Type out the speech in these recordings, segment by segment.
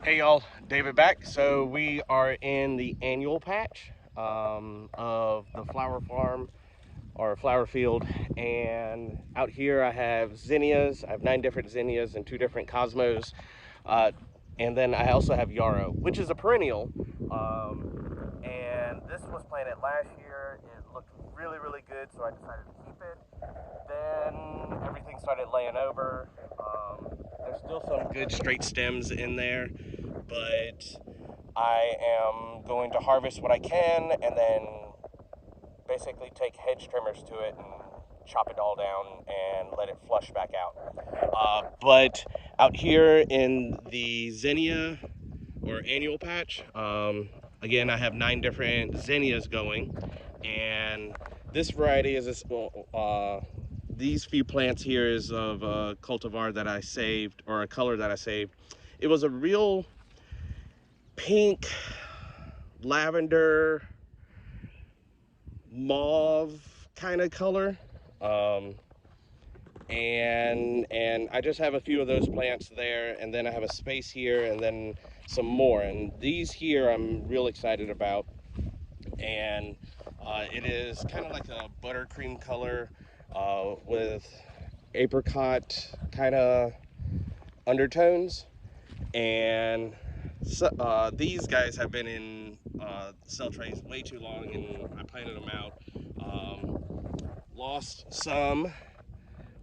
Hey y'all, David back. So we are in the annual patch of the flower farm or flower field, and out here I have zinnias. I have 9 different zinnias and 2 different cosmos, uh, and then I also have yarrow, which is a perennial. And this was planted last year. It looked really, really good, so I decided to keep it. Then everything started laying over. There's still some good straight stems in there, but I am going to harvest what I can and then basically take hedge trimmers to it and chop it all down and let it flush back out. But out here in the zinnia or annual patch, again, I have 9 different zinnias going, and this variety is this. These few plants here is of a cultivar that I saved, or a color that I saved. It was a real pink, lavender, mauve kind of color. Um, and I just have a few of those plants there, and then I have a space here and then some more. And these here I'm real excited about. And it is kind of like a buttercream color with apricot kind of undertones. And so, these guys have been in cell trays way too long, and I planted them out. Lost some,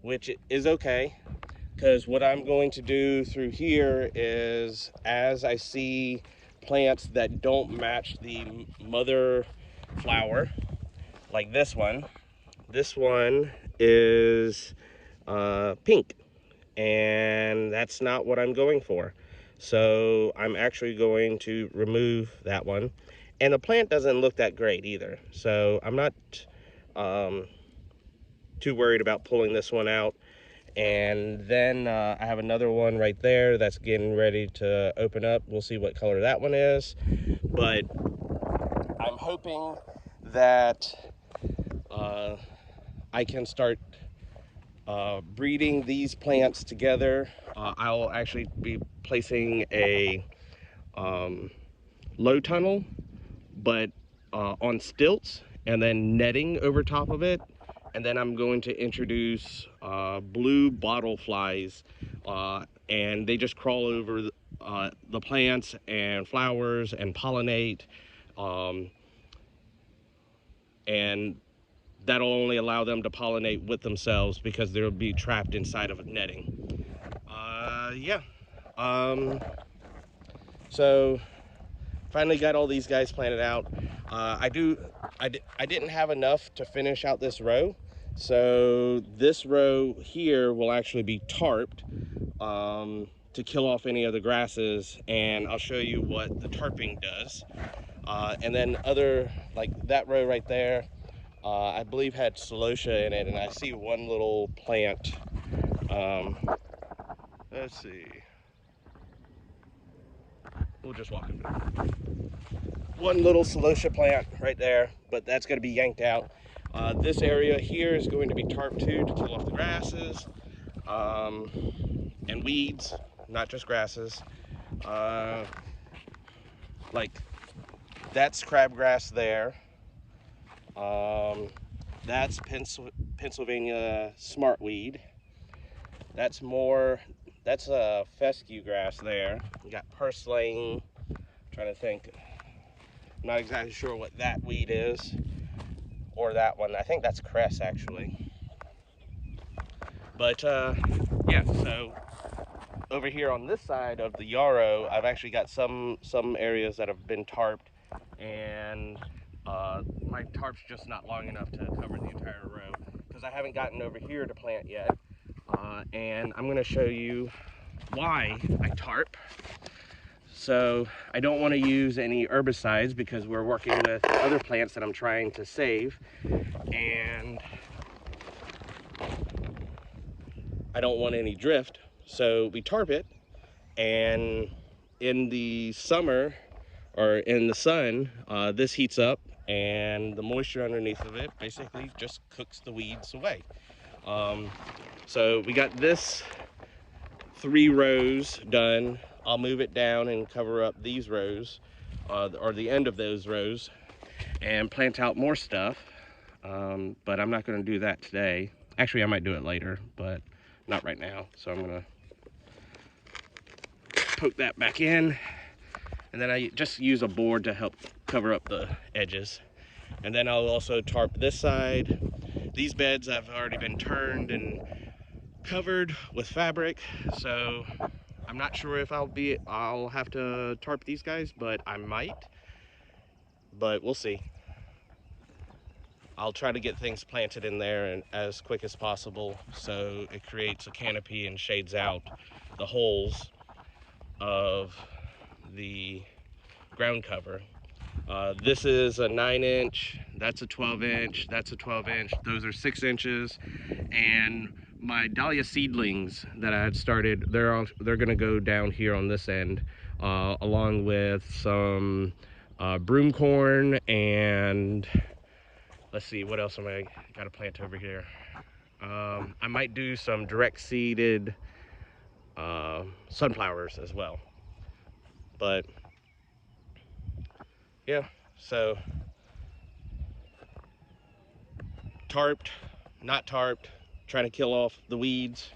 which is okay, because what I'm going to do through here is, as I see plants that don't match the mother flower, like this one is pink, and that's not what I'm going for. So I'm actually going to remove that one. And the plant doesn't look that great either. So I'm not um, too worried about pulling this one out. And then I have another one right there that's getting ready to open up. We'll see what color that one is. But I'm hoping that I can start breeding these plants together. I'll actually be placing a low tunnel, but on stilts, and then netting over top of it. And then I'm going to introduce blue bottle flies, and they just crawl over the plants and flowers and pollinate, um, and that'll only allow them to pollinate with themselves because they'll be trapped inside of a netting. Yeah. Um, so finally got all these guys planted out. I didn't have enough to finish out this row, so this row here will actually be tarped to kill off any of the grasses, and I'll show you what the tarping does. And then other, like that row right there, I believe had celosia in it, and I see one little plant. Let's see. We'll just walk over. One little celosia plant right there, but that's going to be yanked out. This area here is going to be tarped too to kill off the grasses and weeds, not just grasses. Like that's crabgrass there. That's Pennsylvania smartweed. That's a fescue grass there. You got purslane. I'm trying to think. I'm not exactly sure what that weed is, or that one. I think that's cress actually. But yeah, so over here on this side of the yarrow, I've actually got some areas that have been tarped, and my tarp's just not long enough to cover the entire row because I haven't gotten over here to plant yet. And I'm going to show you why I tarp. So I don't want to use any herbicides because we're working with other plants that I'm trying to save, and I don't want any drift. So we tarp it, and in the summer or in the sun, this heats up, and the moisture underneath of it basically just cooks the weeds away. So we got this 3 rows done I'll move it down and cover up these rows, or the end of those rows, and plant out more stuff. But I'm not going to do that today. Actually, I might do it later, but not right now. So I'm going to poke that back in, and then I just use a board to help cover up the edges. And then I'll also tarp this side. These beds have already been turned and covered with fabric, so I'm not sure if I'll have to tarp these guys, but I might. But we'll see. I'll try to get things planted in there and as quick as possible so it creates a canopy and shades out the holes of the ground cover. This is a 9-inch, that's a 12-inch, that's a 12-inch, those are 6 inches, and my Dahlia seedlings that I had started, they're gonna go down here on this end, along with some broom corn, and let's see, what else am I gotta plant over here? I might do some direct seeded sunflowers as well. But yeah, so tarped, not tarped, trying to kill off the weeds.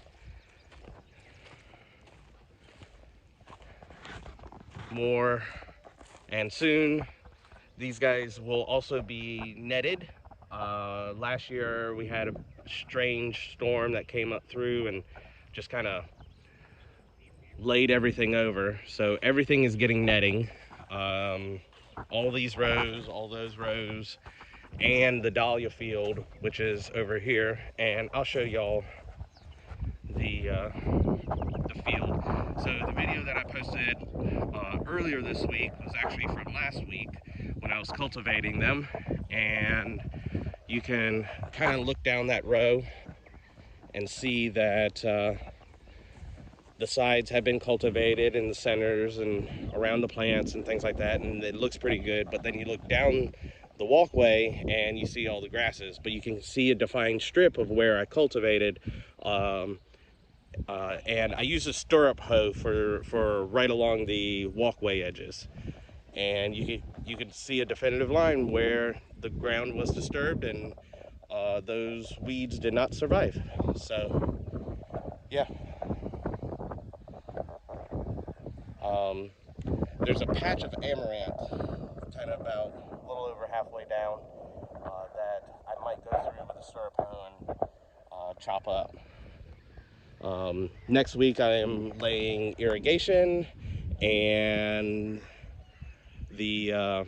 More, and soon these guys will also be netted. Last year we had a strange storm that came up through and just kind of laid everything over, so everything is getting netting. All these rows, all those rows, and the Dahlia field, which is over here, and I'll show y'all the field. So the video that I posted earlier this week was actually from last week when I was cultivating them, and you can kind of look down that row and see that the sides have been cultivated in the centers and around the plants and things like that, and it looks pretty good. But then you look down the walkway and you see all the grasses, but you can see a defined strip of where I cultivated. And I use a stirrup hoe for right along the walkway edges, and you can see a definitive line where the ground was disturbed and those weeds did not survive. So yeah. There's a patch of amaranth kind of about a little over halfway down that I might go through with a stirrup hoe and chop up. Next week I am laying irrigation and the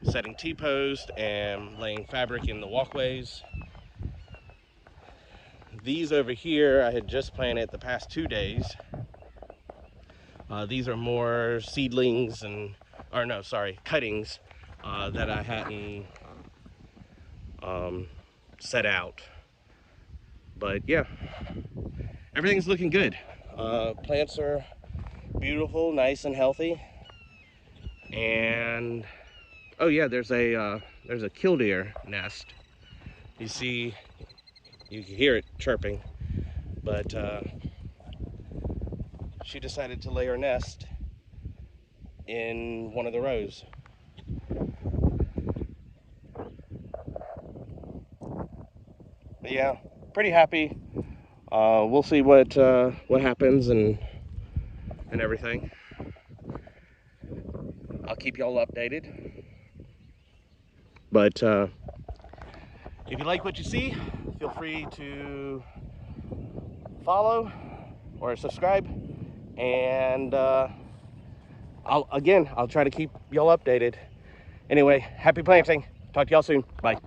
setting T-post and laying fabric in the walkways. These over here I had just planted the past 2 days. These are more seedlings cuttings that I hadn't set out. But yeah, everything's looking good. Plants are beautiful, nice and healthy. And oh yeah, there's a killdeer nest. You see, you can hear it chirping, but she decided to lay her nest in one of the rows. But yeah, pretty happy. We'll see what happens and everything. I'll keep y'all updated. But if you like what you see, feel free to follow or subscribe, and I'll try to keep y'all updated. Anyway, happy planting. Talk to y'all soon. Bye.